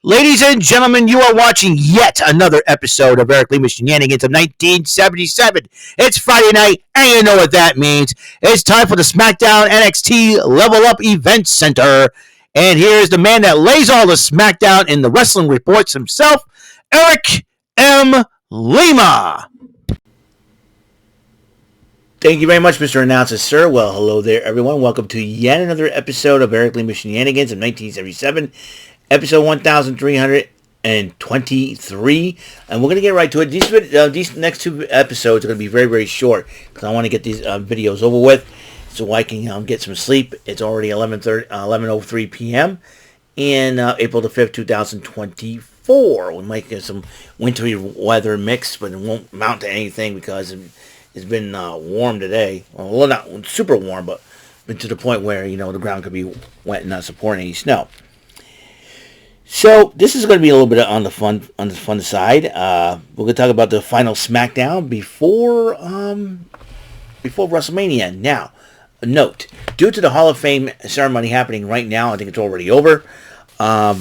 Ladies and gentlemen, you are watching yet another episode of Eric Lima Shenanigans of 1977. It's Friday night, and you know what that means. It's time for the SmackDown NXT Level Up Event Center. And here's the man that lays all the SmackDown in the wrestling reports himself, Eric M. Lima. Thank you very much, Mr. Announcer, sir. Well, hello there, everyone. Welcome to yet another episode of Eric Lima Shenanigans of 1977. Episode 1323, and we're going to get right to it. These next two episodes are going to be very, very short, because I want to get these videos over with, so I can get some sleep. It's already 11:03 p.m., in April the 5th, 2024. We might get some wintry weather mixed, but it won't amount to anything, because it's been warm today. Well, not super warm, but to the point where, the ground could be wet and not supporting any snow. So this is going to be a little bit on the fun side. We're going to talk about the final SmackDown before WrestleMania. Now, a note: due to the Hall of Fame ceremony happening right now, I think it's already over. No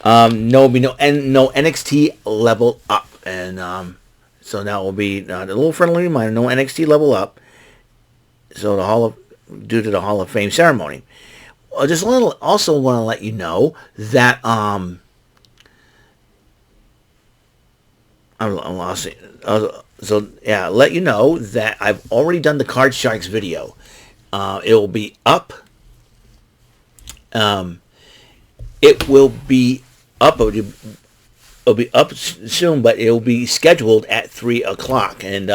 NXT Level Up, and so that will be a little friendly reminder: no NXT Level Up. So due to the Hall of Fame ceremony. I just also want to let you know that let you know that I've already done the Card Sharks video. It will be up. It will be up. It'll be up soon, but it will be scheduled at 3:00. And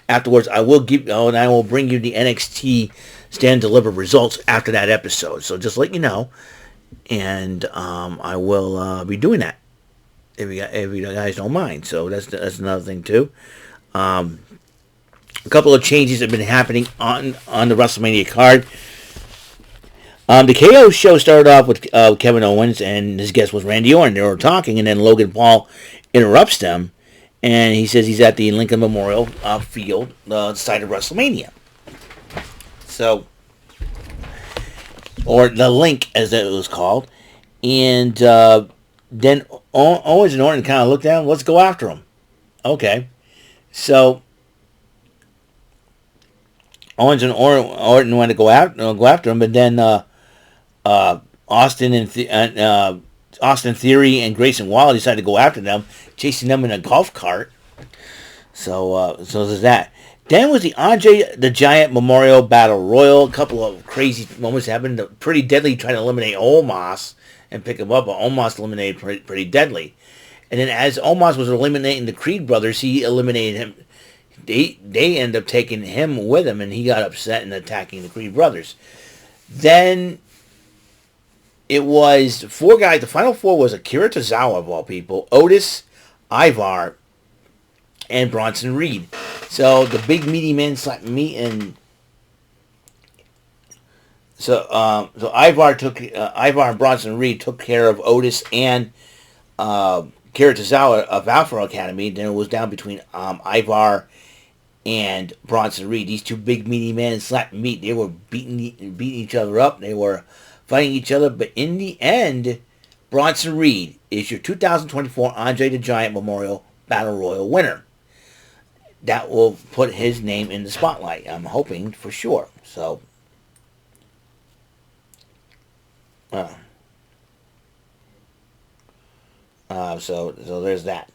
afterwards, I will bring you the NXT Stand Deliver results after that episode. So just let you know, and I will be doing that if you guys don't mind. So that's another thing too. A couple of changes have been happening on the WrestleMania card. The KO show started off with Kevin Owens, and his guest was Randy Orton. They were talking, and then Logan Paul interrupts them, and he says he's at the Lincoln Memorial Field, the site of WrestleMania. So, or the Link, as it was called. And then Owens and Orton kind of looked at him. Let's go after him. Okay. So, Owens and Orton wanted to go after him, but then Austin Theory and Grayson Waller decided to go after them, chasing them in a golf cart. So there's that. Then was the Andre the Giant Memorial Battle Royal. A couple of crazy moments happened. Pretty Deadly trying to eliminate Omos and pick him up, but Omos eliminated Pretty Deadly. And then as Omos was eliminating the Creed brothers, he eliminated him. They ended up taking him with him, and he got upset and attacking the Creed brothers. Then it was four guys. The final four was Akira Tozawa, of all people, Otis, Ivar, and Bronson Reed. So the big meaty men slapped me, and so Ivar and Bronson Reed took care of Otis and Akira Tozawa of Alpha Academy. Then it was down between Ivar and Bronson Reed. These two big meaty men slapped meat. They were beating each other up. They were fighting each other, but in the end, Bronson Reed is your 2024 Andre the Giant Memorial Battle Royal winner. That will put his name in the spotlight, I'm hoping, for sure. So, so there's that.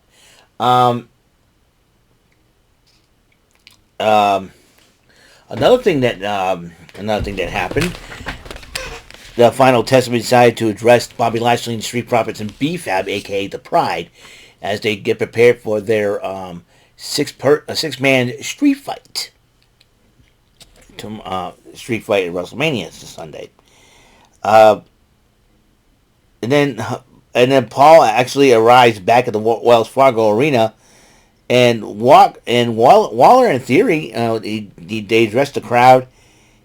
Another thing that happened. The Final Testament decided to address Bobby Lashley and Street Profits and B-Fab, aka the Pride, as they get prepared for their six-man street fight. Street fight at WrestleMania this Sunday. And then Paul actually arrives back at the Wells Fargo Arena, and Waller in Theory, they address the crowd.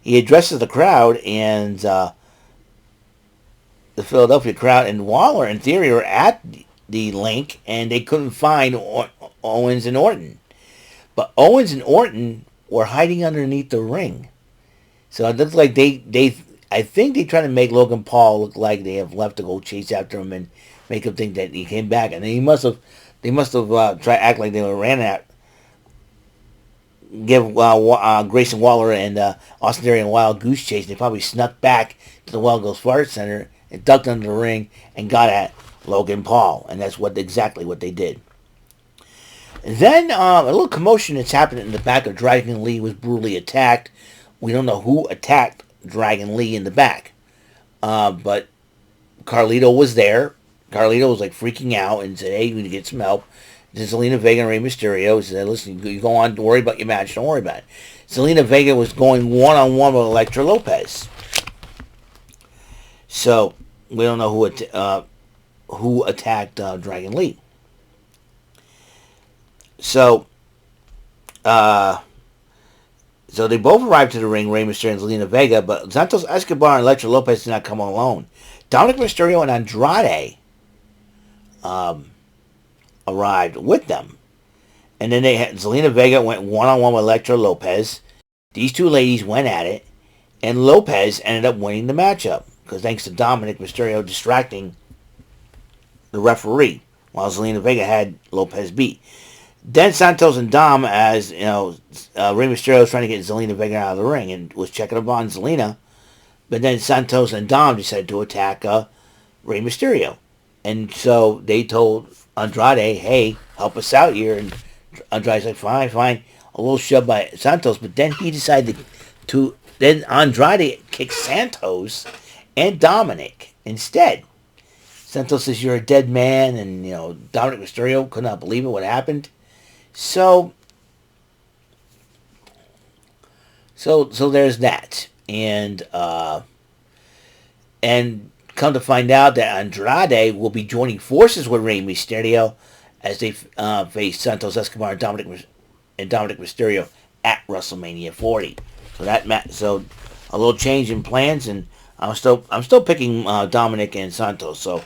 He addresses the crowd, and the Philadelphia crowd, and Waller in Theory are at the Link, and they couldn't find Owens and Orton. But Owens and Orton were hiding underneath the ring. So it looks like they I think they try to make Logan Paul look like they have left to go chase after him and make him think that he came back, and then they must have tried to act like they were ran at, give Grayson Waller and Austin Theory a wild goose chase. They probably snuck back to the Wild Girls Fart Center and ducked under the ring and got at Logan Paul, and that's exactly what they did. And then a little commotion that's happened in the back of Dragon Lee was brutally attacked. We don't know who attacked Dragon Lee in the back, but Carlito was there. Carlito was like freaking out and said, "Hey, we need to get some help." Then Zelina Vega and Rey Mysterio said, "Listen, you go on. Don't worry about your match. Don't worry about it." Zelina Vega was going one-on-one with Elektra Lopez. So we don't know who attacked Dragon Lee. So they both arrived to the ring, Rey Mysterio and Zelina Vega, but Santos Escobar and Elektra Lopez did not come alone. Dominic Mysterio and Andrade arrived with them. And then Zelina Vega went one-on-one with Elektra Lopez. These two ladies went at it, and Lopez ended up winning the matchup, because thanks to Dominic Mysterio distracting the referee, while Zelina Vega had Lopez beat. Then Santos and Dom, as you know, Rey Mysterio was trying to get Zelina Vega out of the ring and was checking up on Zelina. But then Santos and Dom decided to attack Rey Mysterio. And so they told Andrade, "Hey, help us out here." And Andrade's like, fine. A little shove by Santos. But then he decided then Andrade kicked Santos and Dominic instead. Santos says, "You're a dead man." And, Dominic Mysterio could not believe it, what happened. So there's that. And come to find out that Andrade will be joining forces with Rey Mysterio as they face Santos Escobar and Dominic Mysterio at WrestleMania 40. So a little change in plans, and I'm still picking Dominic and Santos. So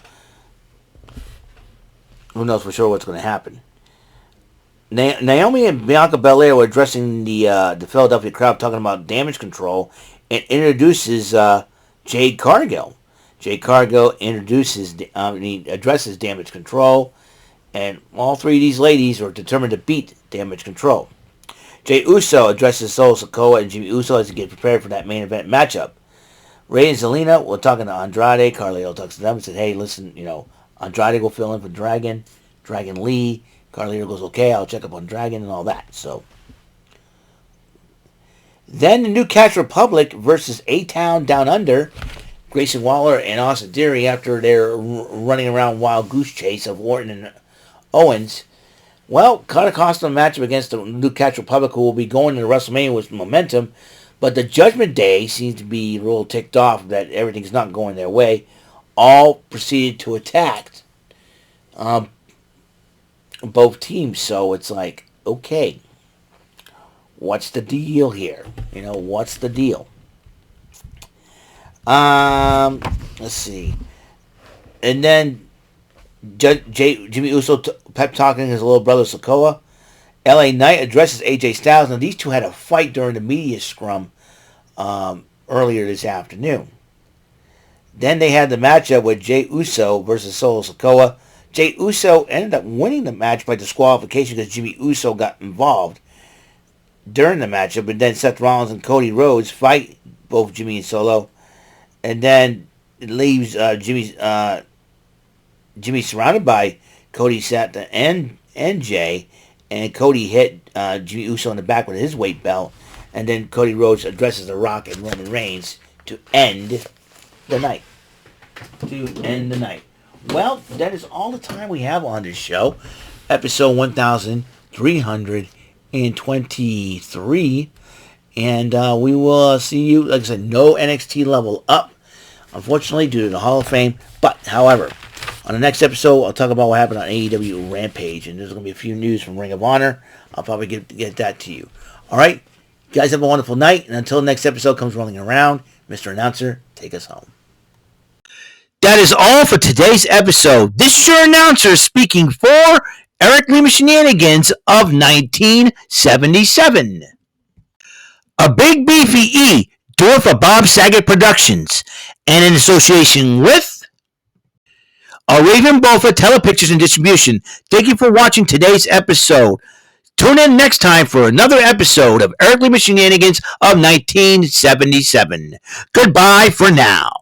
who knows for sure what's going to happen. Naomi and Bianca Belair were addressing the Philadelphia crowd, talking about damage control, and introduces Jade Cargill. Jade Cargill addresses damage control, and all three of these ladies are determined to beat damage control. Jey Uso addresses Solo Sikoa and Jimmy Uso as they get prepared for that main event matchup. Rey and Zelina were talking to Andrade. Carlito talks to them and said, "Hey, listen, Andrade will fill in for Dragon Lee." Carlito goes, "Okay, I'll check up on Dragon," and all that. So then the New Catch Republic versus A-Town Down Under. Grayson Waller and Austin Theory, after their running around wild goose chase of Orton and Owens, cut a costume matchup against the New Catch Republic, who will be going to WrestleMania with momentum. But the Judgment Day seems to be a little ticked off that everything's not going their way. All proceeded to attack both teams. So it's like, okay, what's the deal here? What's the deal? Let's see. And then Jimmy Uso pep talking his little brother Sikoa. LA Knight addresses AJ Styles. Now these two had a fight during the media scrum earlier this afternoon. Then they had the matchup with Jey Uso versus Solo Sikoa. Jey Uso ended up winning the match by disqualification because Jimmy Uso got involved during the matchup. But then Seth Rollins and Cody Rhodes fight both Jimmy and Solo. And then it leaves Jimmy surrounded by Cody, Seth, and Jay. And Cody hit Jimmy Uso in the back with his weight belt. And then Cody Rhodes addresses The Rock and Roman Reigns to end the night. Well, that is all the time we have on this show. Episode 1323. And we will see you, like I said, no NXT level up, unfortunately, due to the Hall of Fame. But, however, on the next episode, I'll talk about what happened on AEW Rampage. And there's going to be a few news from Ring of Honor. I'll probably get that to you. All right? You guys have a wonderful night. And until the next episode comes rolling around, Mr. Announcer, take us home. That is all for today's episode. This is your announcer speaking for Eric Lima Shenanigans of 1977. A big beefy E Do it for Bob Saget Productions and in association with Raven Beaufort Telepictures and Distribution. Thank you for watching today's episode. Tune in next time for another episode of Earthly Shenanigans of 1977. Goodbye for now.